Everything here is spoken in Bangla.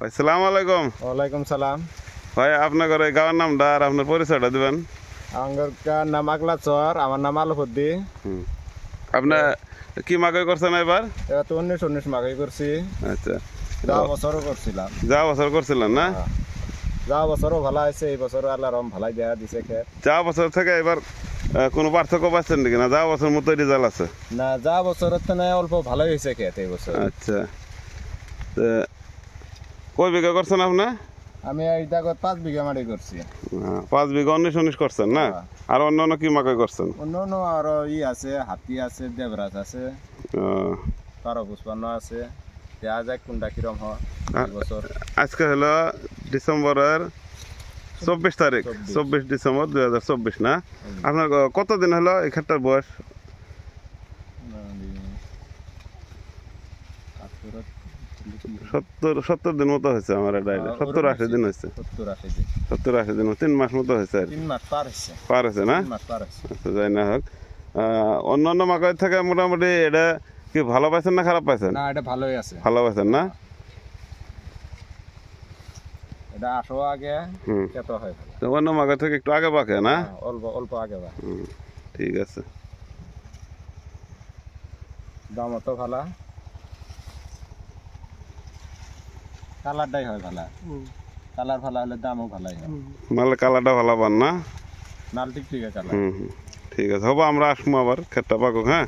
আসসালামু আলাইকুম। ওয়ালাইকুম সালাম। ভাই আপনার এই গাঁয়ের নামটা আর আপনার পরিচয়টা দিবেন। আমার নাম আগলা চর, আমার নাম আলুফদ্দি। আপনার কি মাকই করছেন এবার? এবার তো 19 মাগাই করছি। আচ্ছা, যাওয়া বছরও করছিলাম। যা বছর করছিলেন না? যাওয়া বছরও ভালো হয়েছে, এই বছর আল্লাহ রহম ভালাই দেয়া দিছে খেত। যা বছর থেকে এবার কোনো পার্থক্য পাচ্ছেন নাকি না? যা বছর মতো রেজাল্ট আছে? না, যাওয়া বছরের তো অল্প ভালোই হয়েছে খেত এই বছর। আচ্ছা, কয় বিঘা করছেন আপনি? আমি এই জায়গায় 5 বিঘা মাটি করছি। 5 বিঘা 19 করছেন না? আর অন্য কি মাকই করছেন? অন্য আরো আছে, হাতি আছে, দেবরাজ আছে, 1255 আছে। দেখা যায় কোনটা কিরম হয় এই বছর। আজকে হলো ডিসেম্বরের 24 তারিখ, 24 ডিসেম্বর 2024 না? আপনার কতদিন হলো এই ক্ষেতটার বয়স? 70 দিন মতো হয়েছে আমার এটা। 70-80 দিন হয়েছে। 70-80 দিন, 3 মাস মতো হয়েছে আর 3 মাস পার হয়েছে না? আচ্ছা, যাই না হোক, অন্য মাকড় থেকে মোটামুটি এটা কি ভালো পাইছেন না খারাপ পাইছেন? না, এটা ভালোই আছে। ভালো পাইছেন না? এটা আসো আগে কত হয় ভালো। অন্য মাকড় থেকে একটু আগে পাকে না? অল্প আগে বা। ঠিক আছে। দাম তো ভালো, কালারটাই হয় ভালো। কালার ভালো হলে দামও ভালোই হয়। মানে কালারটা ভালো পান না? নাল টিকটিকা কালার। ঠিক আছে, হবো আমরা আসবো আবার ক্ষেতটা পাকুক। হ্যাঁ।